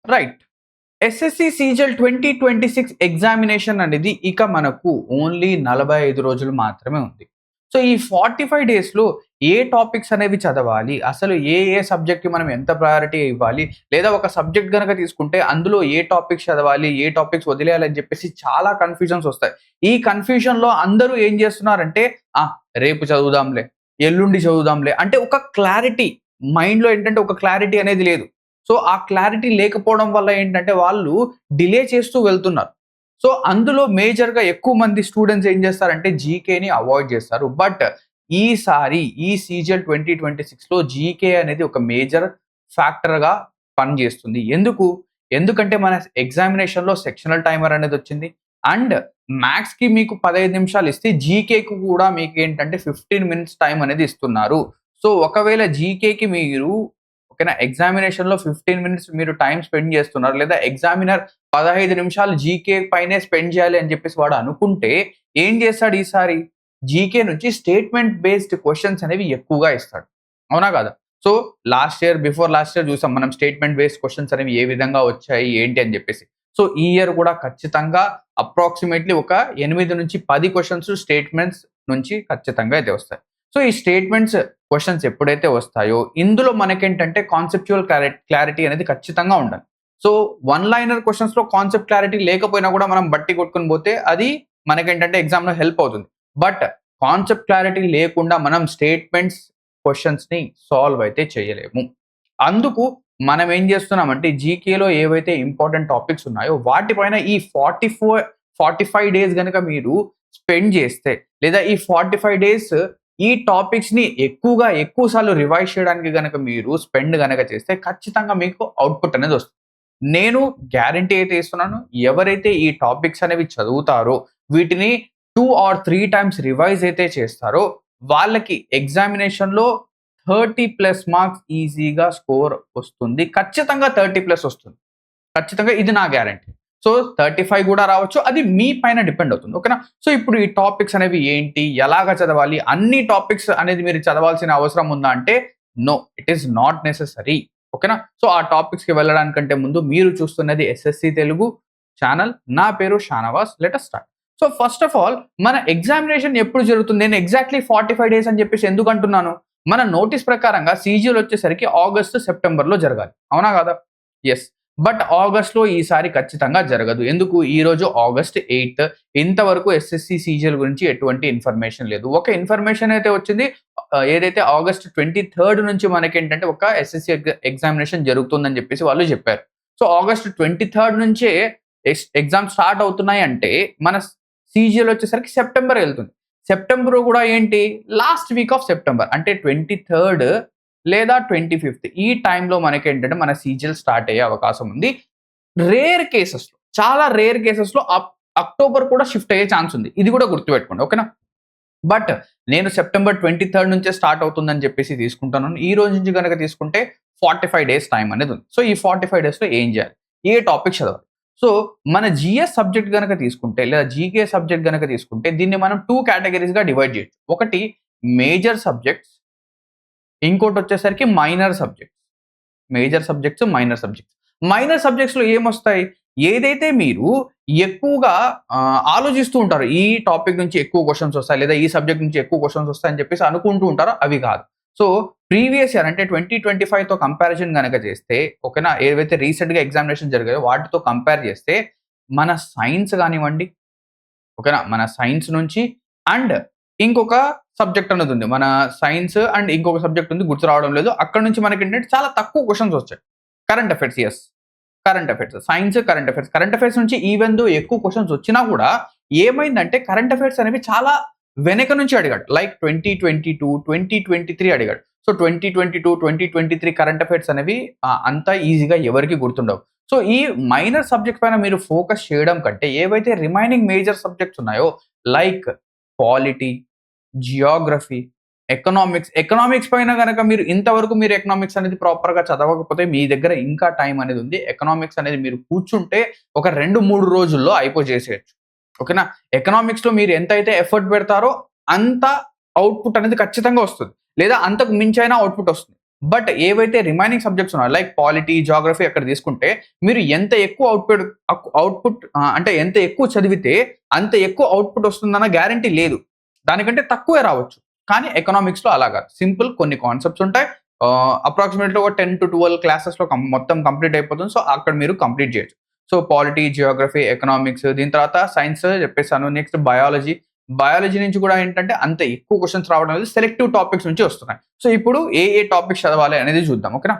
Right. SSC CGL 2026 examination అనేది ఇక మనకు ఓన్లీ 45 రోజులు మాత్రమే ఉంది. సో, ఈ 45 డేస్‌లో ఏ టాపిక్స్ అనేవి చదవాలి? అసలు ఏ సబ్జెక్ట్‌కి మనం ఎంత ప్రయారిటీ ఇవ్వాలి? లేదా ఒక సబ్జెక్ట్ గనక తీసుకుంటే అందులో ఏ టాపిక్స్ చదవాలి? ఏ టాపిక్స్ వదిలేయాలని చెప్పేసి చాలా కన్‌ఫ్యూజన్స్ ఒస్తాయి. ఈ కన్‌ఫ్యూజన్‌లో అందరూ ఏం జేస్తున్నారంటే, ఆ! రేపు చదువుదాంలే, ఎల్లుండి చదువుదాంలే అంటే ఒక క్లారిటీ మైండ్‌లో ఏంటంటే ఒక క్లారిటీ అనేది లేదు. సో, ఆ క్లారిటీ లేకపోవడం వల్ల ఏంటంటే వాళ్ళు డిలే చేస్తూ వెళ్తున్నారు. సో, అందులో మేజర్‌గా ఎక్కువ మంది స్టూడెంట్స్ ఏం చేస్తారంటే జీకేని అవాయిడ్ చేస్తారు. బట్ ఈసారి ఈ సీజీఎల్ 2026లో జీకే అనేది ఒక మేజర్ ఫ్యాక్టర్‌గా పనిచేస్తుంది. ఎందుకంటే మన ఎగ్జామినేషన్‌లో సెక్షనల్ టైమర్ అనేదొచ్చింది. అండ్ మ్యాథ్స్‌కి మీకు 15 నిమిషాలు ఇస్తే జీకేకి కూడా మీకేంటంటే 15 మినిట్స్ టైమ్ అనేది ఇస్తున్నారు. సో, ఒకవేళ జీకేకి మీరు ఓకేనా. ఎగ్జామినేషన్‌లో 15 మినిట్స్ మీరు టైమ్ స్పెండ్ చేస్తున్నారు. లేదా ఎగ్జామినర్ 15 నిమిషాలు జీకే పైనే స్పెండ్ చేయాలి అని చెప్పేసి వాడు అనుకుంటే, ఏం చేస్తాడు ఈసారి? జీకే నుంచి స్టేట్మెంట్ బేస్డ్ క్వెషన్స్ అనేవి ఎక్కువగా ఇస్తాడు. అవునా కాదా? సో, బిఫోర్ లాస్ట్ ఇయర్ చూసాం మనం స్టేట్మెంట్ బేస్డ్ క్వెషన్స్ అనేవి ఏ విధంగా వచ్చాయి, ఏంటి అని చెప్పేసి. సో, ఈ ఇయర్ కూడా ఖచ్చితంగా అప్రాక్సిమేట్‌లీ ఒక 8-10 క్వెషన్స్ స్టేట్మెంట్స్ నుంచి ఖచ్చితంగా అయితే వస్తాయి. సో, ఈ స్టేట్మెంట్స్ క్వెషన్స్ ఎప్పుడైతే వస్తాయో, ఇందులో మనకేంటంటే కాన్సెప్చువల్ క్లారిటీ అనేది ఖచ్చితంగా ఉండాలి. సో, వన్ లైనర్ క్వెషన్స్‌లో కాన్సెప్ట్ క్లారిటీ లేకపోయినా కూడా మనం బట్టి కొట్టుకొని పోతే అది మనకేంటంటే ఎగ్జామ్‌లో హెల్ప్ అవుతుంది. బట్ కాన్సెప్ట్ క్లారిటీ లేకుండా మనం స్టేట్మెంట్స్ క్వెషన్స్‌ని సాల్వ్ అయితే చేయలేము. అందుకు మనం ఏం చేస్తున్నామంటే జీకేలో ఏవైతే ఇంపార్టెంట్ టాపిక్స్ ఉన్నాయో వాటిపైన ఈ 45 డేస్ గనక మీరు స్పెండ్ చేస్తే లేదా ఈ 45 డేస్ ఈ టాపిక్స్‌ని ఎక్కువ సార్లు రివైజ్ చేయడానికి గనక మీరు స్పెండ్ గనక చేస్తే ఖచ్చితంగా మీకు ఔట్‌పుట్ అనేది వస్తుంది. నేను గ్యారంటీ అయితే ఇస్తున్నాను. ఎవరైతే ఈ టాపిక్స్ అనేవి చదువుతారో, వీటిని 2 ఆర్ 3 టైమ్స్ రివైజ్ అయితే చేస్తారో, వాళ్ళకి ఎగ్జామినేషన్‌లో 30+ మార్క్స్ ఈజీగా స్కోర్ వస్తుంది. ఖచ్చితంగా 30+ వస్తుంది. ఖచ్చితంగా ఇది నా గ్యారంటీ. సో, 35 గూడా రావచ్చు. అది మీ పైన డిపెండ్ అవుతుంది. ఓకేనా? సో, ఇప్పుడు ఈ టాపిక్స్ అనేవి ఏంటి? ఎలాగా చదవాలి? అన్ని టాపిక్స్ అనేది మీరు చదవాల్సిన అవసరం ఉందా అంటే, no. It is not necessary. ఓకేనా? సో, ఆ టాపిక్స్‌కి వెళ్ళడానికంటే ముందు మీరు చూస్తున్నది ఎస్ఎస్‌సి తెలుగు ఛానల్. నా పేరు Shanavas. Let us start. So, first of all మన ఎగ్జామినేషన్ ఎప్పుడు జరుగుతుంది? నేను ఎగ్జాక్ట్‌లీ 45 డేస్ అని చెప్పేసి ఎందుకంటున్నాను? మన నోటీస్ ప్రకారంగా సీజీఎల్ వచ్చేసరికి ఆగస్ట్, సెప్టెంబర్‌లో జరగాలి. అవునా కాదా? యెస్. బట్ ఆగస్ట్‌లో ఈసారి ఖచ్చితంగా జరగదు. ఎందుకు? ఈరోజు ఆగస్ట్ 8. ఇంతవరకు ఎస్ఎస్‌సి సీజీఎల్ గురించి ఎటువంటి ఇన్ఫర్మేషన్ లేదు. ఒక ఇన్ఫర్మేషన్ అయితే వచ్చింది. ఏదైతే ఆగస్ట్ 23 నుంచి మనకేంటంటే ఒక ఎస్ఎస్‌సి ఎగ్జామినేషన్ జరుగుతుందని చెప్పేసి వాళ్ళు చెప్పారు. సో, ఆగస్ట్ 23 నుంచే ఎగ్జామ్స్ స్టార్ట్ అవుతున్నాయి అంటే మన సీజీఎల్ వచ్చేసరికి సెప్టెంబర్ ఎళ్తుంది. సెప్టెంబర్ కూడా ఏంటి? లాస్ట్ వీక్ ఆఫ్ సెప్టెంబర్ అంటే 23 లేదా 25 ఈ టైంలో మనకేంటంటే మన సీజీఎల్ స్టార్ట్ అయ్యే అవకాశం ఉంది. రేర్ కేసెస్‌లో చాలా రేర్ కేసెస్‌లో అక్టోబర్ కూడా షిఫ్ట్ అయ్యే ఛాన్స్ ఉంది. ఇది కూడా గుర్తుపెట్టుకోండి. ఓకేనా? బట్ నేను సెప్టెంబర్ 23 నుంచే స్టార్ట్ అవుతుందని చెప్పేసి తీసుకుంటున్నాను. ఈ రోజు నుంచి గనక తీసుకుంటే 45 డేస్ టైమ్ అనేది ఉంది. సో, ఈ 45 డేస్‌లో ఏం చేయాలి? ఏ టాపిక్ చదవాలి? సో, మన జీఎస్ సబ్జెక్ట్ గనక తీసుకుంటే లేదా జీకే సబ్జెక్ట్ గనక తీసుకుంటే దీన్ని మనం 2 కేటగరీస్‌గా డివైడ్ చేయొచ్చు. ఒకటి మేజర్ సబ్జెక్ట్స్, ఇంకోటొచ్చేసరికి minor subjects. Major subjects, minor subjects. Minor సబ్జెక్ట్స్‌లో ఏమొస్తాయి? ఏదైతే మీరు ఎక్కువగా ఆలోచిస్తూ ఉంటారో, ఈ టాపిక్ నుంచి ఎక్కువ క్వెషన్స్ వస్తాయి, లేదా ఈ సబ్జెక్ట్ నుంచి ఎక్కువ క్వెషన్స్ వస్తాయని చెప్పేసి అనుకుంటూ ఉంటారో అవి కాదు. సో, ప్రీవియస్ ఇయర్ అంటే 2025తో కంపారిజన్ గనక చేస్తే ఓకేనా? ఏవైతే రీసెంట్‌గా ఎగ్జామినేషన్ జరిగాయో వాటితో కంపేర్ చేస్తే మన సైన్స్ గానివ్వండి, ఓకేనా? మన సైన్స్ నుంచి అండ్ ఇంకొక సబ్జెక్ట్ అన్నదుంది. మన సైన్స్ అండ్ ఇంకొక సబ్జెక్ట్ ఉంది గుర్తు రావడం లేదు. అక్కడి నుంచి మనకేంటంటే చాలా తక్కువ క్వెషన్స్ వచ్చాయి. Current affairs yes. Current affairs. Science, current affairs. Current affairs నుంచి ఈవెన్ దో ఎక్కువ క్వెషన్స్ వచ్చినా కూడా ఏమైందంటే కరెంట్ అఫైర్స్ అనేవి చాలా వెనక నుంచి అడిగాడు. లైక్ 2022, 2023 అడిగాడు. సో, 2022, 2023 కరెంట్ అఫైర్స్ అనేవి అంత ఈజీగా ఎవరికీ గుర్తుండవు. సో, ఈ మైనర్ సబ్జెక్ట్ పైన మీరు ఫోకస్ చేయడం కంటే ఏవైతే రిమైనింగ్ మేజర్ సబ్జెక్ట్స్ ఉన్నాయో లైక్ పాలిటీ, జియోగ్రఫీ, ఎకనామిక్స్ పైన గనక మీరు ఇంతవరకు మీరు ఎకనామిక్స్ అనేది ప్రాపర్‌గా చదవకపోతే మీ దగ్గర ఇంకా టైం అనేది ఉంది. ఎకనామిక్స్ అనేది మీరు కూర్చుంటే ఒక 2, 3 రోజుల్లో అయిపోజేసేయొచ్చు. ఓకేనా? ఎకనామిక్స్‌లో మీరు ఎంతైతే ఎఫర్ట్ పెడతారో అంత ఔట్‌పుట్ అనేది ఖచ్చితంగా వస్తుంది. లేదా అంతకు మించైనా ఔట్‌పుట్ వస్తుంది. బట్ ఏవైతే రిమైనింగ్ సబ్జెక్ట్స్ ఉన్నాయో లైక్ పాలిటీ, జియోగ్రఫీ అక్కడ తీసుకుంటే మీరు ఎంత ఎక్కువ అవుట్‌పుట్ అంటే ఎంత ఎక్కువ చదివితే అంత ఎక్కువ అవుట్‌పుట్ వస్తుందన్న గ్యారంటీ లేదు. దానికంటే తక్కువే రావచ్చు. కానీ ఎకనామిక్స్‌లో అలా కాదు. సింపుల్ కొన్ని కాన్సెప్ట్స్ ఉంటాయి. అప్రాక్సిమేట్‌లీ ఒక 10-12 క్లాసెస్‌లో మొత్తం కంప్లీట్ అయిపోతుంది. సో, అక్కడ మీరు కంప్లీట్ చేయొచ్చు. సో, పాలిటీ, జియోగ్రఫీ, ఎకనామిక్స్ దీని తర్వాత సైన్స్ చెప్పేసాను. Next biology. బయాలజీ నుంచి కూడా ఏంటంటే అంత ఎక్కువ క్వెషన్స్ రావడం లేదు. సెలెక్టివ్ టాపిక్స్ నుంచి వస్తున్నాయి. సో, ఇప్పుడు ఏ టాపిక్స్ చదవాలి అనేది చూద్దాం. ఓకేనా?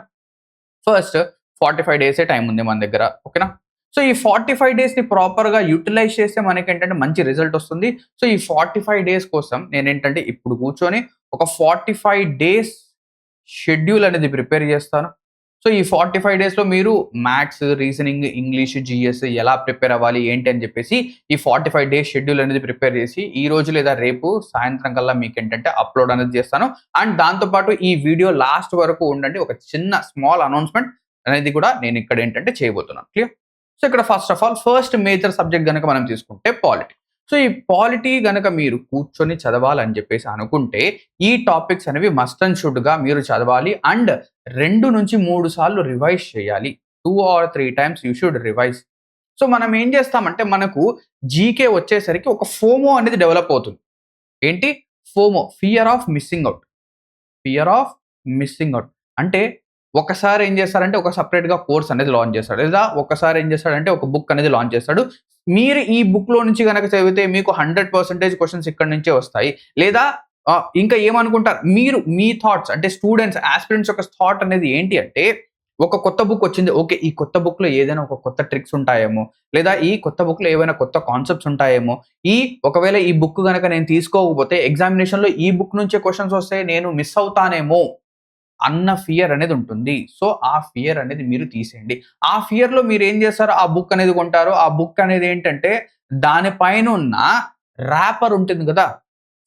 ఫస్ట్ 45 డేసే టైం ఉంది మన దగ్గర. ఓకేనా? సో, ఈ 45 డేస్‌ని ప్రాపర్‌గా యుటిలైజ్ చేస్తే మనకేంటంటే మంచి రిజల్ట్ వస్తుంది. సో, ఈ 45 డేస్ కోసం నేనేంటంటే ఇప్పుడు కూర్చొని ఒక 45 డేస్ షెడ్యూల్ అనేది ప్రిపేర్ చేస్తాను. సో, ఈ 45 డేస్‌లో మీరు మ్యాథ్స్, రీజనింగ్, ఇంగ్లీష్, జీఎస్ ఎలా ప్రిపేర్ అవ్వాలి ఏంటి అని చెప్పేసి ఈ 45 డేస్ షెడ్యూల్ అనేది ప్రిపేర్ చేసి ఈ రోజు లేదా రేపు సాయంత్రం కల్లా మీకేంటంటే అప్‌లోడ్ అనేది చేస్తాను. అండ్ దాంతో పాటు ఈ వీడియో లాస్ట్ వరకు ఉండండి. ఒక చిన్న స్మాల్ అనౌన్స్‌మెంట్ అనేది కూడా నేను ఇక్కడ ఏంటంటే చేయబోతున్నాను. క్లియర్? సో, ఇక్కడ first of all first major subject గనక మనం తీసుకుంటే పాలిటీ. సో, ఈ పాలిటీ గనక మీరు కూర్చొని చదవాలని చెప్పేసి అనుకుంటే ఈ టాపిక్స్ అనేవి మస్ట్ అండ్ షుడ్‌గా మీరు చదవాలి. అండ్ 2-3 సార్లు రివైజ్ చేయాలి. 2 or 3 times you should revise. So, మనం ఏం చేస్తామంటే మనకు జీకే వచ్చేసరికి ఒక ఫోమో అనేది డెవలప్ అవుతుంది. ఏంటి? FOMO. Fear of missing out. Fear of missing out. అంటే ఒకసారి ఏం చేస్తారంటే ఒక సెపరేట్‌గా కోర్స్ అనేది లాంచ్ చేస్తాడు. లేదా ఒక్కసారి ఏం చేస్తాడంటే ఒక బుక్ అనేది లాంచ్ చేస్తాడు. మీరు ఈ బుక్‌లో నుంచి గనక చదివితే మీకు 100% క్వెషన్స్ ఇక్కడి నుంచే వస్తాయి. లేదా ఇంకా ఏమనుకుంటారు మీరు మీ థాట్స్ అంటే స్టూడెంట్స్, యాస్పిరెంట్స్ యొక్క థాట్ అనేది ఏంటి అంటే ఒక కొత్త బుక్ వచ్చింది. ఓకే. ఈ కొత్త బుక్‌లో ఏదైనా ఒక కొత్త ట్రిక్స్ ఉంటాయేమో, లేదా ఈ కొత్త బుక్‌లో ఏవైనా కొత్త కాన్సెప్ట్స్ ఉంటాయేమో, ఒకవేళ ఈ బుక్ గనక నేను తీసుకోకపోతే ఎగ్జామినేషన్‌లో ఈ బుక్ నుంచే క్వెషన్స్ వస్తే నేను మిస్ అవుతానేమో అన్న ఫియర్ అనేది ఉంటుంది. సో, ఆ ఫియర్ అనేది మీరు తీసేయండి. ఆ ఫియర్‌లో మీరేం చేస్తారు? ఆ బుక్ అనేది కొంటారు. ఆ బుక్ అనేది ఏంటంటే దాని పైనున్న ర్యాపర్ ఉంటుంది గదా!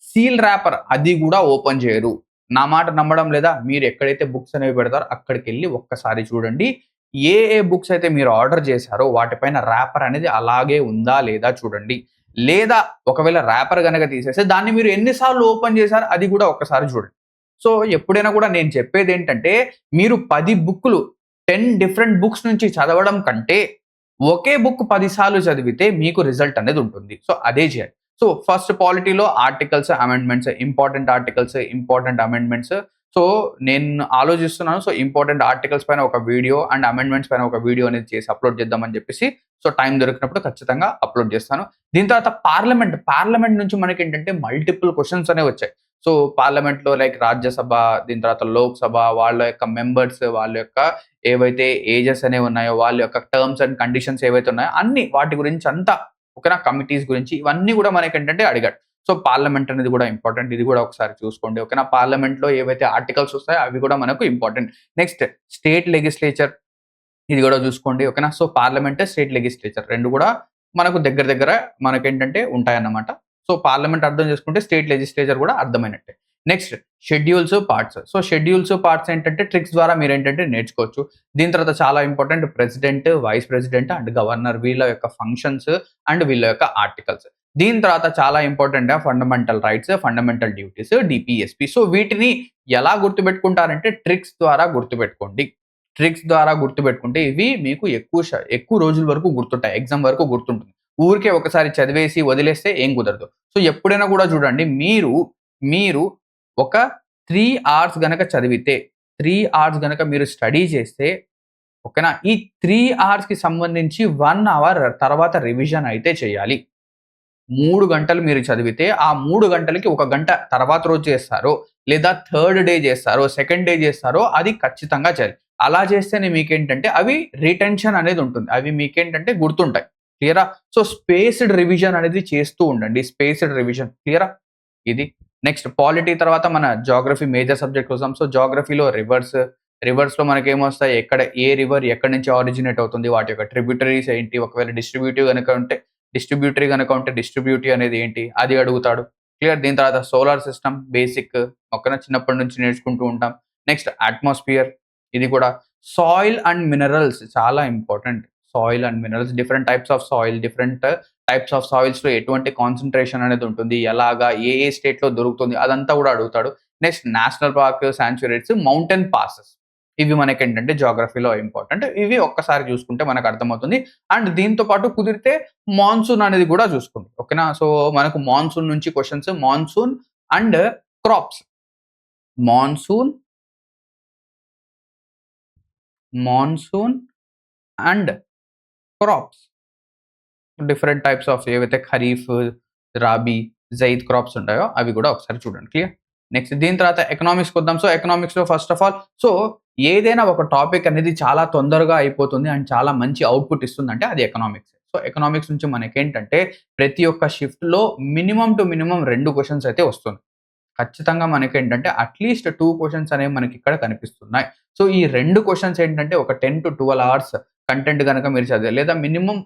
సీల్ ర్యాపర్ అది గూడా ఓపెన్ చేయరు. నా మాట నమ్మడం లేదా? మీరు ఎక్కడైతే బుక్స్ అనేవి పెడతారో అక్కడికెళ్లి ఒక్కసారి చూడండి. ఏ బుక్స్ అయితే మీరు ఆర్డర్ చేశారో వాటిపైన ర్యాపర్ అనేది అలాగే ఉందా లేదా చూడండి. లేదా ఒకవేళ ర్యాపర్ గనక తీసేస్తే దాన్ని మీరు ఎన్ని సార్లు ఓపెన్ చేశారో అది గూడా ఒక్కసారి చూడండి. సో, ఎప్పుడైనా కూడా నేను చెప్పేదేంటంటే, మీరు 10 బుక్కులు 10 డిఫరెంట్ బుక్స్ నుంచి చదవడం కంటే, ఒకే బుక్ 10 సార్లు చదివితే మీకు రిజల్ట్ అనేది ఉంటుంది. సో, అదే చేయాలి. సో, ఫస్ట్ పాలిటీలో articles, amendments, important articles, important amendments. So, నేను ఆలోచిస్తున్నాను. సో, ఇంపార్టెంట్ ఆర్టికల్స్ పైన ఒక వీడియో అండ్ అమెండ్మెంట్స్ పైన ఒక వీడియో అనేది చేసి అప్‌లోడ్ చేద్దామని చెప్పేసి, సో, టైం దొరికినప్పుడు ఖచ్చితంగా అప్‌లోడ్ చేస్తాను. దీని తర్వాత పార్లమెంట్ నుంచి మనకేంటంటే మల్టిపుల్ క్వెషన్స్ అనేవి వచ్చాయి. సో, పార్లమెంట్‌లో లైక్ రాజ్యసభ, దీని తర్వాత లోక్‌సభ వాళ్ళ యొక్క మెంబర్స్, వాళ్ళ యొక్క ఏవైతే ఏజెస్ అనేవి ఉన్నాయో, వాళ్ళ యొక్క టర్మ్స్ అండ్ కండిషన్స్ ఏవైతే ఉన్నాయో అన్నీ వాటి గురించి అంతా ఓకేనా? కమిటీస్ గురించి ఇవన్నీ గూడా మనకేంటంటే అడిగాడు. సో, పార్లమెంట్ అనేది గూడా ఇంపార్టెంట్. ఇది గూడా ఒకసారి చూసుకోండి. ఓకేనా? పార్లమెంట్‌లో ఏవైతే ఆర్టికల్స్ వస్తాయో అవి గూడా మనకు ఇంపార్టెంట్. నెక్స్ట్ స్టేట్ లెజిస్లేచర్ ఇది గూడా చూసుకోండి. ఓకేనా? సో, పార్లమెంట్, స్టేట్ లెజిస్లేచర్ 2 గూడా మనకు దగ్గర దగ్గర మనకేంటంటే ఉంటాయన్నమాట. సో, పార్లమెంట్ అర్థం చేసుకుంటే స్టేట్ లెజిస్లేచర్ గూడా అర్థమైనట్టే. Next schedules, parts. So, schedules, parts ఏంటంటే ట్రిక్స్ ద్వారా మీరేంటంటే నేర్చుకోవచ్చు. దీని తర్వాత చాలా important president, vice president and governor వీళ్ళ యొక్క ఫంక్షన్స్ అండ్ వీళ్ళ యొక్క ఆర్టికల్స్. దీని తర్వాత చాలా important fundamental rights, fundamental duties, DPSP. So, వీటిని ఎలా గుర్తుపెట్టుకుంటారంటే ట్రిక్స్ ద్వారా గుర్తుపెట్టుకోండి. ట్రిక్స్ ద్వారా గుర్తుపెట్టుకుంటే ఇవి మీకు ఎక్కువ రోజుల వరకు గుర్తుంటాయి. ఎగ్జామ్ వరకు గుర్తుంటుంది. ఊరికే ఒకసారి చదివేసి వదిలేస్తే ఏం కుదరదు. సో, ఎప్పుడైనా కూడా చూడండి మీరు ఒక 3 అవర్స్ గనక చదివితే, 3 అవర్స్ గనక మీరు స్టడీ చేస్తే ఓకేనా? ఈ 3 అవర్స్‌కి సంబంధించి 1 అవర్ తర్వాత రివిజన్ అయితే చేయాలి. 3 గంటలు మీరు చదివితే, ఆ 3 గంటలకి 1 గంట తర్వాత రోజు చేస్తారో, లేదా థర్డ్ డే చేస్తారో, సెకండ్ డే చేస్తారో అది ఖచ్చితంగా చేయాలి. అలా చేస్తేనే మీకేంటంటే అవి రిటెన్షన్ అనేది ఉంటుంది. అవి మీకేంటంటే గుర్తుంటాయి. క్లియరా? సో, స్పేస్డ్ రివిజన్ అనేది చేస్తూ ఉండండి. స్పేస్డ్ రివిజన్ క్లియరా? ఇది. నెక్స్ట్ పాలిటీ తర్వాత మన జియోగ్రఫీ మేజర్ సబ్జెక్ట్ చూసాం. సో, జియోగ్రఫీలో రివర్స్‌లో మనకేమొస్తాయి? ఏ రివర్ ఎక్కడి నుంచి ఆరిజినేట్ అవుతుంది? వాటి యొక్క ట్రిబ్యూటరీస్ ఏంటి? ఒకవేళ డిస్ట్రిబ్యూటరీ గనక ఉంటే డిస్ట్రిబ్యూటీ అనేది ఏంటి? అది అడుగుతాడు. క్లియర్. దీని తర్వాత సోలార్ సిస్టమ్ బేసిక్ ఓకేనా? చిన్నప్పటి నుంచి నేర్చుకుంటూ ఉంటాం. నెక్స్ట్ అట్మాస్ఫియర్ ఇది కూడా. సాయిల్ అండ్ మినరల్స్ చాలా important. Soil and minerals different types of soil, different types of సాయిల్స్‌లో ఎటువంటి కాన్సంట్రేషన్ అనేది ఉంటుంది? ఎలాగా? ఏ స్టేట్‌లో దొరుకుతుంది? అదంతా కూడా అడుగుతాడు. Next national park, sanctuaries, mountain passes. ఇవి మనకేంటంటే జియోగ్రఫీలో ఇంపార్టెంట్. ఇవి ఒక్కసారి చూసుకుంటే మనకు అర్థమవుతుంది. అండ్ దీంతో పాటు కుదిరితే మాన్సూన్ అనేది కూడా చూసుకోండి. ఓకేనా? సో మనకు మాన్సూన్ నుంచి questions, monsoon and crops. Monsoon, monsoon and crops. Different types of ఏవైతే ఖరీఫ్, రాబీ, జైద్ క్రాప్స్ ఉంటాయో అవి కూడా ఒకసారి చూడండి. క్లియర్? నెక్స్ట్ దీని తర్వాత ఎకనామిక్స్‌కి వద్దాం. సో ఎకనామిక్స్‌లో ఫస్ట్ ఆఫ్ ఆల్ సో ఏదైనా ఒక టాపిక్ అనేది చాలా తొందరగా అయిపోతుంది అండ్ చాలా మంచి అవుట్‌పుట్ ఇస్తుందంటే అది ఎకనామిక్స్. సో ఎకనామిక్స్ నుంచి మనకేంటంటే ప్రతి ఒక్క షిఫ్ట్‌లో మినిమమ్ టు మినిమమ్ 2 క్వెషన్స్ అయితే వస్తుంది. ఖచ్చితంగా మనకేంటంటే అట్‌లీస్ట్ 2 క్వెషన్స్ అనేవి మనకిక్కడ కనిపిస్తున్నాయి. సో ఈ 2 క్వెషన్స్ ఏంటంటే ఒక 10-12 అవర్స్ కంటెంట్ గనక మీరు చదివారు లేదా మినిమమ్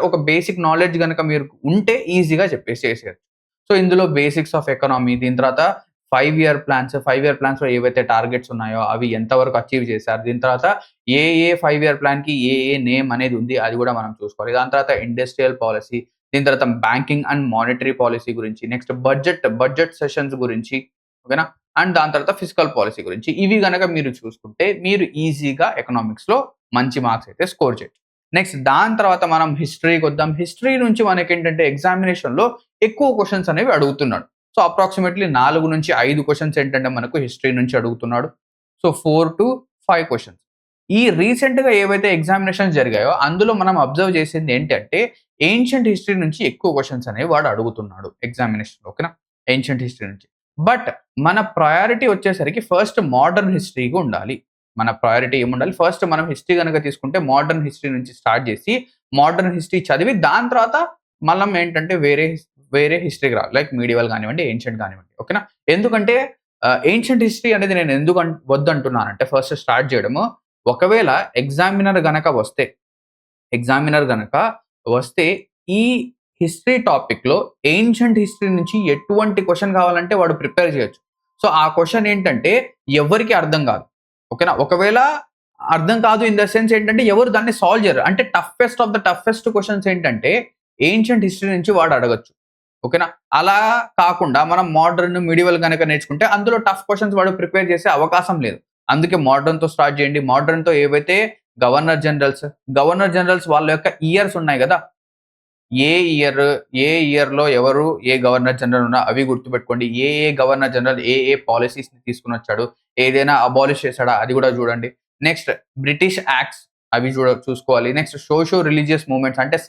ఒక బేసిక్ నాలెడ్జ్ గనక మీరు ఉంటే ఈజీగా చేసేయొచ్చు. సో ఇందులో బేసిక్స్ ఆఫ్ ఎకానమీ, దీని తర్వాత 5 ఇయర్ ప్లాన్స్, 5 ఇయర్ ప్లాన్స్‌లో ఏవైతే టార్గెట్స్ ఉన్నాయో అవి ఎంతవరకు అచీవ్ చేశారు. దీని తర్వాత ఏ 5 ఇయర్ ప్లాన్‌కి ఏ నేమ్ అనేది ఉంది అది కూడా మనం చూసుకోవాలి. దాని తర్వాత ఇండస్ట్రియల్ పాలిసీ, దీని తర్వాత బ్యాంకింగ్ అండ్ మానిటరీ పాలిసీ గురించి, నెక్స్ట్ బడ్జెట్ సెషన్స్ గురించి, ఓకేనా? అండ్ దాని తర్వాత ఫిస్కల్ పాలిసీ గురించి. ఇవి గనక మీరు చూసుకుంటే మీరు ఈజీగా ఎకనామిక్స్‌లో మంచి మార్క్స్ అయితే స్కోర్ చేయొచ్చు. నెక్స్ట్ దాని తర్వాత మనం హిస్టరీకి వద్దాం. హిస్టరీ నుంచి మనకేంటంటే ఎగ్జామినేషన్‌లో ఎక్కువ క్వెషన్స్ అనేవి అడుగుతున్నాడు. సో అప్రాక్సిమేట్లీ 4-5 క్వెషన్స్ ఏంటంటే మనకు హిస్టరీ నుంచి అడుగుతున్నాడు. So 4-5 questions. ఈ రీసెంట్‌గా ఏవైతే ఎగ్జామినేషన్స్ జరిగాయో అందులో మనం అబ్జర్వ్ చేసింది ఏంటంటే ఏన్షియంట్ హిస్టరీ నుంచి ఎక్కువ క్వెషన్స్ అనేవి వాడు అడుగుతున్నాడు ఎగ్జామినేషన్‌లో. ఓకేనా? ఏన్షియంట్ హిస్టరీ నుంచి. బట్ మన ప్రయారిటీ వచ్చేసరికి ఫస్ట్ మోడర్న్ హిస్టరీకి ఉండాలి. మన ప్రయారిటీ ఏముండాలి? ఫస్ట్ మనం హిస్టరీ గనక తీసుకుంటే మోడర్న్ హిస్టరీ నుంచి స్టార్ట్ చేసి మోడర్న్ హిస్టరీ చదివి దాని తర్వాత మనం ఏంటంటే వేరే హిస్టరీకి రావాలి. లైక్ మీడియవల్ కానివ్వండి, ఏన్షియంట్ కానివ్వండి. ఓకేనా? ఎందుకంటే ఏన్షియంట్ హిస్టరీ అనేది నేను ఎందుకు వద్దంటున్నానంటే ఫస్ట్ స్టార్ట్ చేయడము ఒకవేళ ఎగ్జామినర్ గనక వస్తే ఈ హిస్టరీ టాపిక్‌లో ఏన్షియంట్ హిస్టరీ నుంచి ఎటువంటి క్వెషన్ కావాలంటే వాడు ప్రిపేర్ చేయొచ్చు. సో ఆ క్వెషన్ ఏంటంటే ఎవరికీ అర్థం కాదు. ఓకేనా? ఒకవేళ అర్థం కాదు ఇన్ ద సెన్స్ ఏంటంటే ఎవరు దాన్ని సాల్వ్ చేయరు. అంటే toughest of the toughest questions ఏంటంటే ఏన్షియంట్ హిస్టరీ నుంచి వాడు అడగొచ్చు. ఓకేనా? అలా కాకుండా మనం మోడర్న్, మిడివల్ గనక నేర్చుకుంటే అందులో టఫ్ క్వెషన్స్ వాడు ప్రిపేర్ చేసే అవకాశం లేదు. అందుకే మోడర్న్‌తో స్టార్ట్ చేయండి. మోడర్న్‌తో ఏవైతే గవర్నర్ జనరల్స్ వాళ్ళ యొక్క ఇయర్స్ ఉన్నాయి గదా! ఏ ఇయర్, ఏ ఇయర్‌లో ఎవరు ఏ గవర్నర్ జనరల్ అవి గుర్తుపెట్టుకోండి. గవర్నర్ జనరల్ పాలిసీస్‌ని తీసుకొనొచ్చాడు. ఏదైనా అబాలిష్ చేసాడా అది గూడా చూడండి. నెక్స్ట్ బ్రిటిష్ యాక్ట్స్ అవి చూసుకోవాలి. నెక్స్ట్ సోషియో రిలీజియస్ మూవ్‌మెంట్స్ అంటే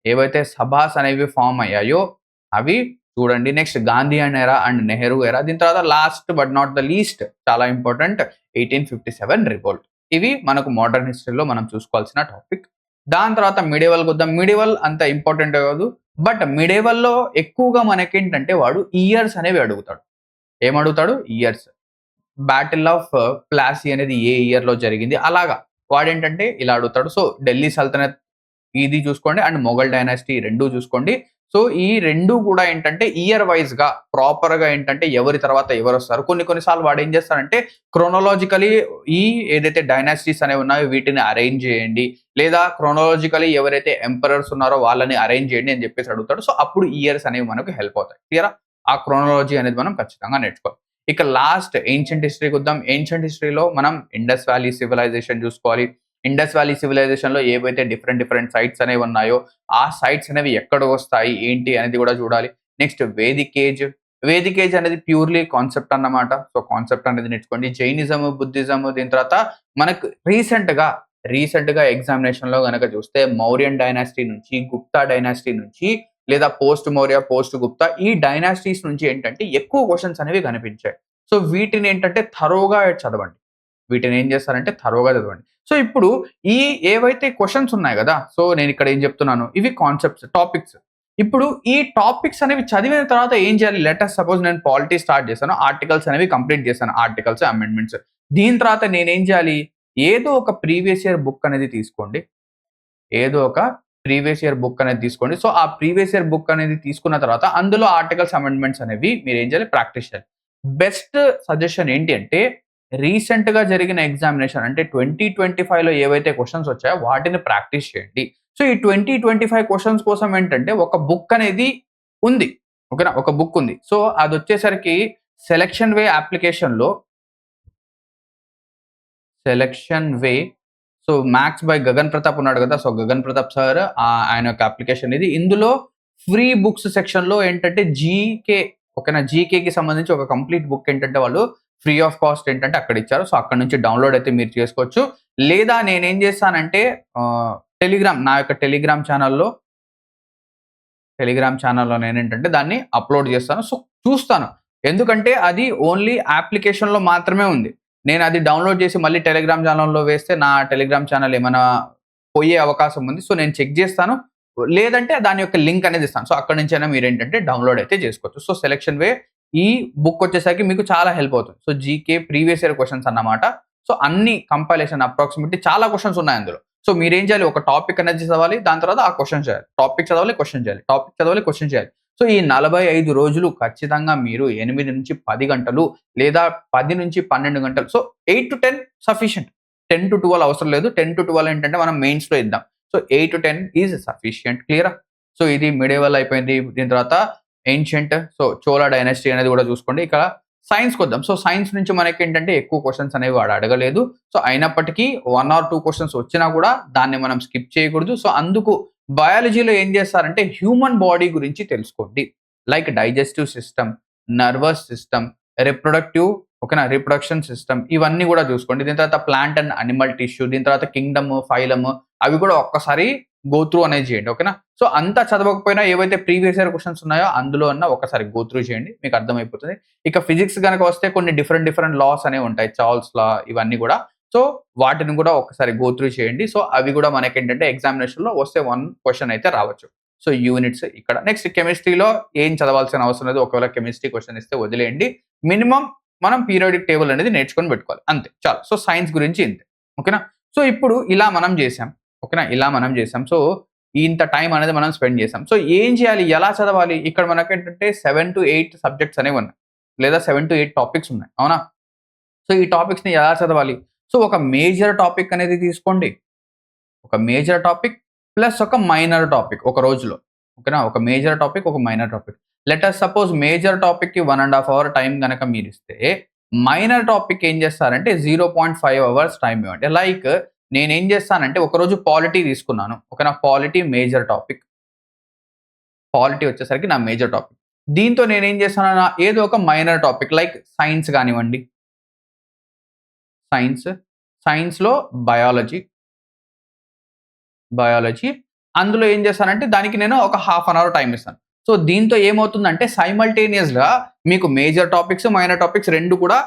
ఏవైతే సభాస్ అనేవి ఫార్మ్ అయ్యాయో అవి చూడండి. నెక్స్ట్ గాంధీయన్ ఎరా అండ్ నెహ్రూ ఎరా. దీని తర్వాత last but not the least చాలా ఇంపార్టెంట్ 1857 రివోల్ట్. ఇవి మనకు మోడర్న్ హిస్టరీలో మనం చూసుకోవాల్సిన టాపిక్. దాని తర్వాత మిడివల్‌కి వద్దాం. మిడివల్ అంత ఇంపార్టెంట్ కాదు. బట్ మిడివల్‌లో ఎక్కువగా మనకేంటంటే వాడు ఇయర్స్ అనేవి అడుగుతాడు. ఏమడుగుతాడు? ఇయర్స్. బ్యాటిల్ ఆఫ్ ప్లాసీ అనేది ఏ ఇయర్‌లో జరిగింది? అలాగా వాడేంటంటే ఇలా అడుగుతాడు. సో ఢిల్లీ సల్తనత్ ఇది చూసుకోండి అండ్ మొఘల్ డైనాసిటీ 2 చూసుకోండి. సో ఈ 2 కూడా ఏంటంటే ఇయర్ వైస్‌గా ప్రాపర్‌గా ఏంటంటే ఎవరి తర్వాత ఎవరొస్తారు. కొన్ని సార్లు వాడు ఏం చేస్తాడంటే క్రోనోలాజికల్లీ ఏదైతే డైనాసిటీస్ అనేవి ఉన్నాయో వీటిని అరేంజ్ చేయండి. లేదా క్రోనోలాజికల్లీ ఎవరైతే ఎంపరర్స్ ఉన్నారో వాళ్ళని అరేంజ్ చేయండి అని చెప్పేసి అడుగుతాడు. సో అప్పుడు ఇయర్స్ అనేవి మనకు హెల్ప్ అవుతాయి. క్లియరా? ఆ క్రోనోలాజీ అనేది మనం ఖచ్చితంగా నేర్చుకోవాలి. ఇక లాస్ట్ ఏన్షియంట్ హిస్టరీకి వద్దాం. ఏన్షియంట్ హిస్టరీలో మనం ఇండస్ వ్యాలీ సివిలైజేషన్ చూసుకోవాలి. ఇండస్ వ్యాలీ సివిలైజేషన్‌లో ఏవైతే డిఫరెంట్ సైట్స్ అనేవి ఉన్నాయో ఆ సైట్స్ అనేవి ఎక్కడ వస్తాయి, ఏంటి అనేది కూడా చూడాలి. నెక్స్ట్ వేదిక్ ఏజ్ అనేది ప్యూర్‌లీ కాన్సెప్ట్ అన్నమాట. సో కాన్సెప్ట్ అనేది నేర్చుకోండి. జైనిజం, బుద్ధిజం దీని తర్వాత మనకు రీసెంట్‌గా ఎగ్జామినేషన్‌లో గనక చూస్తే మౌర్యన్ డైనాసిటీ నుంచి, గుప్తా డైనాసిటీ నుంచి లేదా పోస్ట్ మౌర్య, పోస్ట్ గుప్తా ఈ డైనాసిటీస్ నుంచి ఏంటంటే ఎక్కువ క్వెషన్స్ అనేవి కనిపించాయి. సో వీటిని ఏంటంటే థరోగా చదవండి. వీటిని ఏం చేస్తారంటే థరోగా చదవండి. సో ఇప్పుడు ఈ ఏవైతే క్వెషన్స్ ఉన్నాయి గదా! సో నేనిక్కడ ఏం చెప్తున్నాను ఇవి కాన్సెప్ట్స్, టాపిక్స్. ఇప్పుడు ఈ టాపిక్స్ అనేవి చదివిన తర్వాత ఏం చేయాలి? లెట్ అస్ సపోజ్ నేను పాలిటీ స్టార్ట్ చేశాను. ఆర్టికల్స్ అనేవి కంప్లీట్ చేశాను. Articles, amendments. దీని తర్వాత నేనేం చేయాలి? ఏదో ఒక ప్రీవియస్ ఇయర్ బుక్ అనేది తీసుకోండి. సో ఆ ప్రీవియస్ ఇయర్ బుక్ అనేది తీసుకున్న తర్వాత అందులో ఆర్టికల్స్, అమెండ్మెంట్స్ అనేవి మీరేం చేయాలి? ప్రాక్టీస్ చేయాలి. బెస్ట్ సజెషన్ ఏంటి అంటే రీసెంట్‌గా జరిగిన ఎగ్జామినేషన్ అంటే 2025లో ఏవైతే క్వెషన్స్ వచ్చాయో వాటిని ప్రాక్టీస్ చేయండి. సో ఈ 2025 క్వెషన్స్ కోసం ఏంటంటే ఒక బుక్ అనేది ఉంది. ఓకేనా? ఒక బుక్ ఉంది. సో అదొచ్చేసరికి సెలక్షన్ వే అప్లికేషన్‌లో selection way so, maths by Gagan Pratap ఉన్నాడు కదా! సో, గగన్ ప్రతాప్ సార్ ఆయన యొక్క అప్లికేషన్ ఇది. ఇందులో ఫ్రీ బుక్స్ సెక్షన్‌లో ఏంటంటే జీకే ఓకేనా? జీకేకి సంబంధించి ఒక కంప్లీట్ బుక్ ఏంటంటే వాళ్ళు ఫ్రీ ఆఫ్ కాస్ట్ ఏంటంటే అక్కడ ఇచ్చారు. సో, అక్కడి నుంచి డౌన్‌లోడ్ అయితే మీరు చేసుకోవచ్చు. లేదా నేనేం చేస్తానంటే నా యొక్క టెలిగ్రామ్ ఛానల్‌లో నేనేంటంటే దాన్ని అప్‌లోడ్ చేస్తాను. సో, చూస్తాను. ఎందుకంటే అది ఓన్లీ అప్లికేషన్‌లో మాత్రమే ఉంది. నేను అది డౌన్‌లోడ్ చేసి మళ్ళీ టెలిగ్రామ్ ఛానల్‌లో వేస్తే నా టెలిగ్రామ్ ఛానల్ ఏమైనా పోయే అవకాశం ఉంది. సో, నేను చెక్ చేస్తాను. లేదంటే దాని యొక్క లింక్ అనేది ఇస్తాను. సో, అక్కడి నుంచైనా మీరేంటంటే డౌన్‌లోడ్ అయితే చేసుకోవచ్చు. సో, సెలక్షన్ వే ఈ బుక్ వచ్చేసరికి మీకు చాలా హెల్ప్ అవుతుంది. So, GK previous year questions అన్నమాట. సో, అన్ని కంపైలేషన్ అప్రాక్సిమేట్‌లీ చాలా క్వెషన్స్ ఉన్నాయి అందులో. సో, మీరేం చేయాలి ఒక టాపిక్ అనేది చదవాలి. దాని తర్వాత ఆ క్వెషన్ చేయాలి. టాపిక్ చదవాలి, క్వెషన్ చేయాలి. టాపిక్ చదవాలి, క్వెషన్ చేయాలి. సో, ఈ 45 రోజులు ఖచ్చితంగా మీరు 8-10 గంటలు లేదా 10-12 గంటలు. So, 8-10 sufficient. 10-12 అవసరం లేదు. 10-12 ఏంటంటే మనం మెయిన్స్‌లో ఇద్దాం. So, 8-10 is sufficient. క్లియరా? సో, ఇది మిడియవల్ అయిపోయింది. దీని తర్వాత ఏన్షియంట్ సో, చోళ డైనస్టీ అనేది కూడా చూసుకోండి. ఇక్కడ సైన్స్‌కొద్దాం. సో, సైన్స్ నుంచి మనకేంటంటే ఎక్కువ క్వెషన్స్ అనేవి వాడు అడగలేదు. సో, అయినప్పటికీ 1 ఆర్ 2 క్వెషన్స్ వచ్చినా కూడా దాన్ని మనం స్కిప్ చేయకూడదు. సో, అందుకు బయాలజీలో ఏం చేస్తారంటే హ్యూమన్ బాడీ గురించి తెలుసుకోండి. Like digestive system, nervous system, reproductive ఓకేనా? రిప్రొడక్షన్ సిస్టమ్ ఇవన్నీ కూడా చూసుకోండి. దీని తర్వాత ప్లాంట్ అండ్ అనిమల్ టిష్యూ, దీని తర్వాత కింగ్డమ్, ఫైలమ్ అవి కూడా ఒక్కసారి గో త్రూ అనేది చేయండి. ఓకేనా? సో, అంతా చదవకపోయినా ఏవైతే ప్రీవియస్ ఇయర్ క్వెషన్స్ ఉన్నాయో అందులో ఒకసారి గో త్రూ చేయండి. మీకు అర్థమైపోతుంది. ఇక ఫిజిక్స్ గనక వస్తే కొన్ని డిఫరెంట్ లాస్ అనేవి ఉంటాయి. చార్ల్స్ లా ఇవన్నీ కూడా. సో, వాటిని కూడా ఒకసారి గో త్రూ చేయండి. సో, అవి కూడా మనకేంటంటే ఎగ్జామినేషన్‌లో వస్తే 1 క్వెషన్ అయితే రావచ్చు. సో, యూనిట్స్ ఇక్కడ. నెక్స్ట్ కెమిస్ట్రీలో ఏం చదవాల్సిన అవసరం లేదు. ఒకవేళ కెమిస్ట్రీ క్వెషన్ ఇస్తే వదిలేయండి. మినిమమ్ మనం పీరియాడిక్ టేబుల్ అనేది నేర్చుకొని పెట్టుకోవాలి. అంతే చాలు. సో, సైన్స్ గురించి ఇంతే. ఓకేనా? సో, ఇప్పుడు ఇలా మనం చేసాం. ఓకేనా? ఇలా మనం చేసాం. సో, ఇంత టైం అనేది మనం స్పెండ్ చేసాం. సో, ఏం చేయాలి? ఎలా చదవాలి? ఇక్కడ మనకేంటంటే 7-8 సబ్జెక్ట్స్ అనేవి ఉన్నాయి. లేదా 7-8 టాపిక్స్ ఉన్నాయి. అవునా? సో, ఈ టాపిక్స్‌ని ఎలా చదవాలి? సో, ఒక మేజర్ టాపిక్ అనేది తీసుకోండి. ఒక మేజర్ టాపిక్ ప్లస్ ఒక మైనర్ టాపిక్ ఒక రోజులో. ఓకేనా? ఒక మేజర్ టాపిక్, ఒక minor topic. Let us suppose major టాపిక్‌కి 1 ½ అవర్ టైం గనక మీరిస్తే, మైనర్ టాపిక్ ఏం చేస్తారంటే 0.5 అవర్స్ టైం ఇవ్వండి. లైక్ నేనేం చేస్తానంటే ఒకరోజు పాలిటీ తీసుకున్నాను. ఓకేనా? Polity major topic. పాలిటీ వచ్చేసరికి నా మేజర్ టాపిక్. దీంతో నేనేం చేస్తాను ఏదో ఒక మైనర్ టాపిక్ లైక్ సైన్స్ కానివ్వండి. సైన్స్, సైన్స్‌లో బయాలజీ. అందులో ఏం చేస్తానంటే దానికి నేను ఒక హాఫ్ అన్ అవర్ టైమ్ ఇస్తాను. సో, దీంతో ఏమవుతుందంటే సైమల్టేనియస్‌గా మీకు మేజర్ టాపిక్స్, మైనర్ టాపిక్స్ 2 కూడా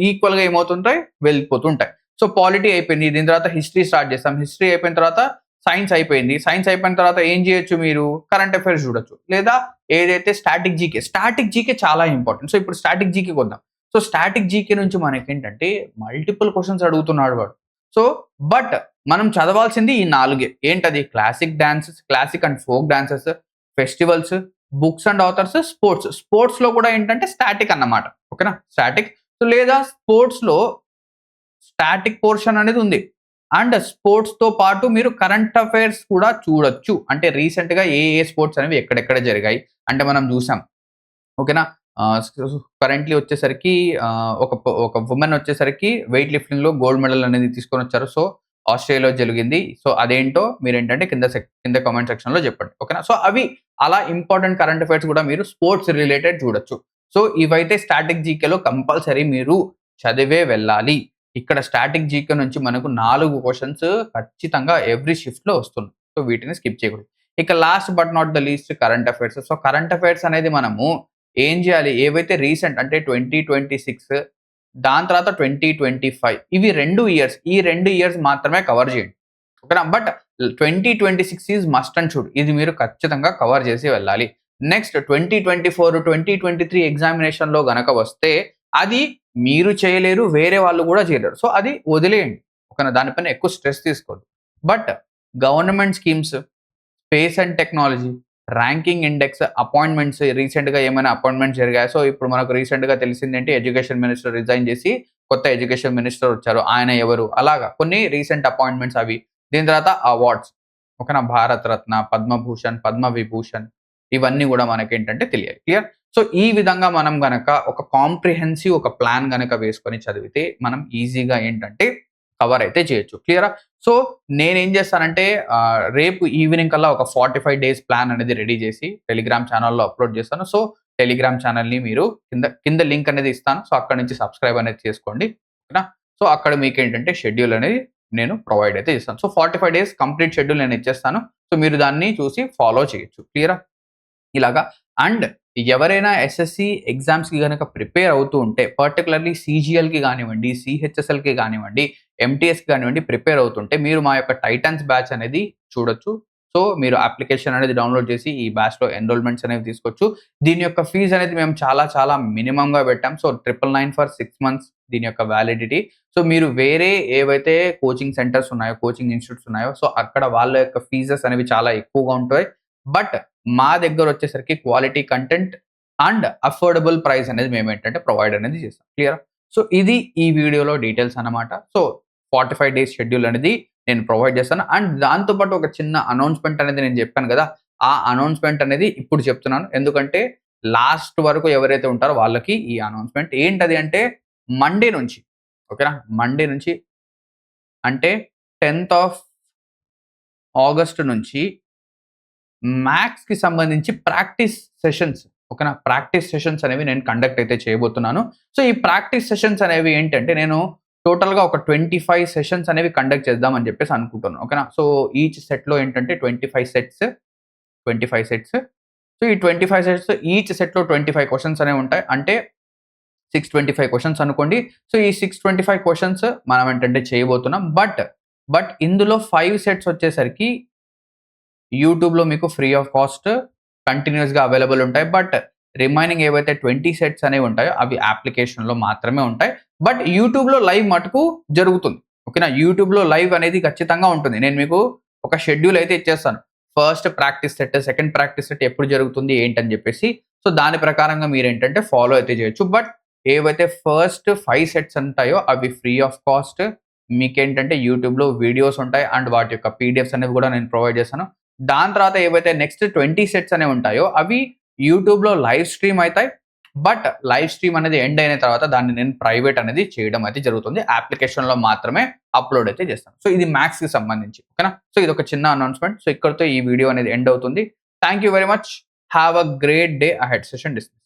ఈక్వల్‌గా ఏమవుతుంటాయి వెళ్ళిపోతుంటాయి. సో, పాలిటీ అయిపోయింది. దీని తర్వాత హిస్టరీ స్టార్ట్ చేస్తాం. హిస్టరీ అయిపోయిన తర్వాత సైన్స్ అయిపోయింది. సైన్స్ అయిపోయిన తర్వాత ఏం చేయొచ్చు మీరు? కరెంట్ అఫైర్స్ చూడొచ్చు. లేదా ఏదైతే స్టాటిక్ జీకే. స్టాటిక్ జీకే చాలా ఇంపార్టెంట్. సో, ఇప్పుడు స్టాటిక్ జీకేకొద్దాం. సో, స్టాటిక్ జీకే నుంచి మనకేంటంటే మల్టిపుల్ క్వెషన్స్ అడుగుతున్నాడు వాడు. సో, బట్ మనం చదవాల్సింది ఈ 4 ఏంటది? Classic and folk dances, festivals, books and authors, sports. స్పోర్ట్స్‌లో కూడా ఏంటంటే స్టాటిక్ అన్నమాట. ఓకేనా? స్టాటిక్. సో, లేదా స్పోర్ట్స్‌లో స్టాటిక్ పోర్షన్ అనేది ఉంది. అండ్ స్పోర్ట్స్‌తో పాటు మీరు కరెంట్ అఫైర్స్ కూడా చూడొచ్చు. అంటే రీసెంట్‌గా ఏ స్పోర్ట్స్ అనేవి ఎక్కడెక్కడ జరిగాయి. అంటే మనం చూసాం. ఓకేనా? కరెంట్‌లీ వచ్చేసరికి ఒక వుమెన్ వచ్చేసరికి వెయిట్ లిఫ్టింగ్‌లో గోల్డ్ మెడల్ అనేది తీసుకొనొచ్చారు. సో, ఆస్ట్రేలియాలో జరిగింది. సో, అదేంటో మీరేంటంటే కింద కామెంట్ సెక్షన్‌లో చెప్పండి. ఓకేనా? సో, అవి అలా ఇంపార్టెంట్ కరెంట్ అఫైర్స్ కూడా మీరు స్పోర్ట్స్ రిలేటెడ్ చూడొచ్చు. సో, ఇవైతే స్టాటిక్ జీకేలో కంపల్సరీ మీరు చదివే వెళ్ళాలి. ఇక్కడ స్టాటిక్ జీకే నుంచి మనకు 4 క్వెషన్స్ ఖచ్చితంగా ఎవ్రీ షిఫ్ట్‌లో వస్తున్నాయి. సో, వీటిని స్కిప్ చేయకూడదు. ఇక last but not the least current affairs. So, current affairs అనేది మనము ఏం చేయాలి? ఏవైతే రీసెంట్ అంటే 2026 దాని తర్వాత 2025 ఇవి 2 ఇయర్స్. ఈ 2 ఇయర్స్ మాత్రమే కవర్ చేయండి. ఓకేనా? But 2026 is must and should. ఇది మీరు ఖచ్చితంగా కవర్ చేసి వెళ్ళాలి. నెక్స్ట్ 2024, 2023 ఎగ్జామినేషన్‌లో గనక వస్తే అది మీరు చేయలేరు. వేరే వాళ్ళు కూడా చేయలేరు. సో, అది వదిలేయండి. ఓకేనా? దానిపైన ఎక్కువ స్ట్రెస్ తీసుకోవద్దు. But government schemes, space and technology, ranking index, appointments రీసెంట్‌గా ఏమైనా అపాయింట్మెంట్స్ జరిగాయా? సో, ఇప్పుడు మనకు రీసెంట్‌గా తెలిసిందేంటి ఎడ్యుకేషన్ మినిస్టర్ రిజైన్ చేసి కొత్త ఎడ్యుకేషన్ మినిస్టర్ వచ్చారు. ఆయన ఎవరు? అలాగా కొన్ని రీసెంట్ అపాయింట్మెంట్స్ అవి. దీని తర్వాత అవార్డ్స్. ఓకేనా? భారత్ రత్న, పద్మభూషణ్, పద్మవిభూషణ్ ఇవన్నీ కూడా మనకేంటంటే తెలియాలి. క్లియర్? సో ఈ విధంగా మనం గనక ఒక కాంప్రిహెన్సివ్ ఒక ప్లాన్ గనక వేసుకొని చదివితే మనం ఈజీగా ఏంటంటే కవర్ అయితే చేయొచ్చు. క్లియరా? సో నేనేం చేస్తానంటే రేపు ఈవినింగ్ కల్లా ఒక 45 డేస్ ప్లాన్ అనేది రెడీ చేసి టెలిగ్రామ్ ఛానెల్‌లో అప్‌లోడ్ చేస్తాను. సో టెలిగ్రామ్ ఛానెల్‌ని మీరు కింద లింక్ అనేది ఇస్తాను. సో అక్కడి నుంచి సబ్స్క్రైబ్ అనేది చేసుకోండి. ఓకేనా? సో అక్కడ మీకేంటంటే షెడ్యూల్ అనేది నేను ప్రొవైడ్ అయితే చేస్తాను. సో 45 డేస్ కంప్లీట్ షెడ్యూల్ నేను ఇచ్చేస్తాను. సో మీరు దాన్ని చూసి ఫాలో చేయొచ్చు. క్లియరా? ఇలాగా అండ్ ఎవరైనా ఎస్ఎస్‌సి ఎగ్జామ్స్‌కి గనక ప్రిపేర్ అవుతూ ఉంటే పర్టిక్యులర్‌లీ సీజీఎల్‌కి గానివ్వండి, సీహెచ్ఎస్ఎల్‌కి గానివ్వండి, ఎంటీఎస్‌కి గానివ్వండి ప్రిపేర్ అవుతుంటే మీరు మా యొక్క టైటన్స్ బ్యాచ్ అనేది చూడొచ్చు. సో మీరు అప్లికేషన్ అనేది డౌన్‌లోడ్ చేసి ఈ బ్యాచ్‌లో ఎన్రోల్‌మెంట్స్ అనేవి తీసుకోవచ్చు. దీని యొక్క ఫీజ్ అనేది మేము చాలా చాలా మినిమమ్‌గా పెట్టాం. సో 999 ఫర్ 6 మంత్స్ దీని యొక్క వాలిడిటీ. సో మీరు వేరే ఏవైతే కోచింగ్ సెంటర్స్ ఉన్నాయో, కోచింగ్ ఇన్‌స్టిట్యూట్స్ ఉన్నాయో సో అక్కడ వాళ్ళ యొక్క ఫీజెస్ అనేవి చాలా ఎక్కువగా ఉంటాయి. బట్ మా దగ్గరొచ్చేసరికి quality content and affordable price అనేది మేమేంటంటే ప్రొవైడ్ అనేది చేస్తాం. క్లియరా? సో ఇది ఈ వీడియోలో డీటెయిల్స్ అన్నమాట. సో 45 డేస్ షెడ్యూల్ అనేది నేను ప్రొవైడ్ చేస్తాను. అండ్ దాంతో పాటు ఒక చిన్న అనౌన్స్‌మెంట్ అనేది నేను చెప్పాను గదా! ఆ అనౌన్స్‌మెంట్ అనేది ఇప్పుడు చెప్తున్నాను. ఎందుకంటే లాస్ట్ వరకు ఎవరైతే ఉంటారో వాళ్ళకి ఈ అనౌన్స్‌మెంట్. ఏంటది అంటే మండే నుంచి ఓకేనా? మండే నుంచి అంటే 10థ్ ఆఫ్ ఆగస్ట్ నుంచి మ్యాథ్స్‌కి సంబంధించి ప్రాక్టీస్ సెషన్స్ ఓకేనా? ప్రాక్టీస్ సెషన్స్ అనేవి నేను కండక్ట్ అయితే చేయబోతున్నాను. సో, ఈ ప్రాక్టీస్ సెషన్స్ అనేవి ఏంటంటే, నేను టోటల్‌గా ఒక 25 సెషన్స్ అనేవి కండక్ట్ చేద్దాం అని చెప్పేసి అనుకుంటున్నాను. ఓకేనా? సో, ఈచ్ సెట్‌లో ఏంటంటే 25 సెట్స్, 25 సెట్స్. సో, ఈ 25 సెట్స్ ఈచ్ సెట్‌లో 25 క్వెషన్స్ అనేవి ఉంటాయి. అంటే 625 క్వెషన్స్ అనుకోండి. సో, ఈ 625 క్వెషన్స్ మనం ఏంటంటే చేయబోతున్నాం. బట్ ఇందులో 5 సెట్స్ వచ్చేసరికి యూట్యూబ్‌లో మీకు ఫ్రీ ఆఫ్ కాస్ట్ కంటిన్యూయస్‌గా అవైలబుల్ ఉంటాయి. బట్ రిమైనింగ్ ఏవైతే 20 సెట్స్ అనేవి ఉంటాయో అవి అప్లికేషన్‌లో మాత్రమే ఉంటాయి. బట్ యూట్యూబ్‌లో లైవ్ మటుకు జరుగుతుంది. ఓకేనా? యూట్యూబ్‌లో లైవ్ అనేది ఖచ్చితంగా ఉంటుంది. నేను మీకు ఒక షెడ్యూల్ అయితే ఇచ్చేస్తాను. First practice set, second practice set ఎప్పుడు జరుగుతుంది ఏంటని చెప్పేసి. సో, దాని ప్రకారంగా మీరేంటంటే ఫాలో అయితే చేయొచ్చు. బట్ ఏవైతే ఫస్ట్ 5 సెట్స్ ఉంటాయో అవి ఫ్రీ ఆఫ్ కాస్ట్. మీకేంటంటే యూట్యూబ్‌లో వీడియోస్ ఉంటాయి. అండ్ వాటి యొక్క పీడీఎఫ్స్ అనేవి కూడా నేను ప్రొవైడ్ చేస్తాను. దాని తర్వాత ఏవైతే నెక్స్ట్ 20 సెట్స్ అనేవి ఉంటాయో అవి యూట్యూబ్‌లో లైవ్ స్ట్రీమ్ అయితాయి. బట్ లైవ్ స్ట్రీమ్ అనేది ఎండ్ అయిన తర్వాత దాన్ని నేను ప్రైవేట్ అనేది చేయడం అయితే జరుగుతుంది. అప్లికేషన్‌లో మాత్రమే అప్‌లోడ్ అయితే చేస్తాను. సో, ఇది మ్యాథ్స్‌కి సంబంధించి. ఓకేనా? సో, ఇదొక చిన్న అనౌన్స్‌మెంట్. సో, ఇక్కడితో ఈ వీడియో అనేది ఎండ్ అవుతుంది. Thank you very much. Have a great day ahead. Session dismiss.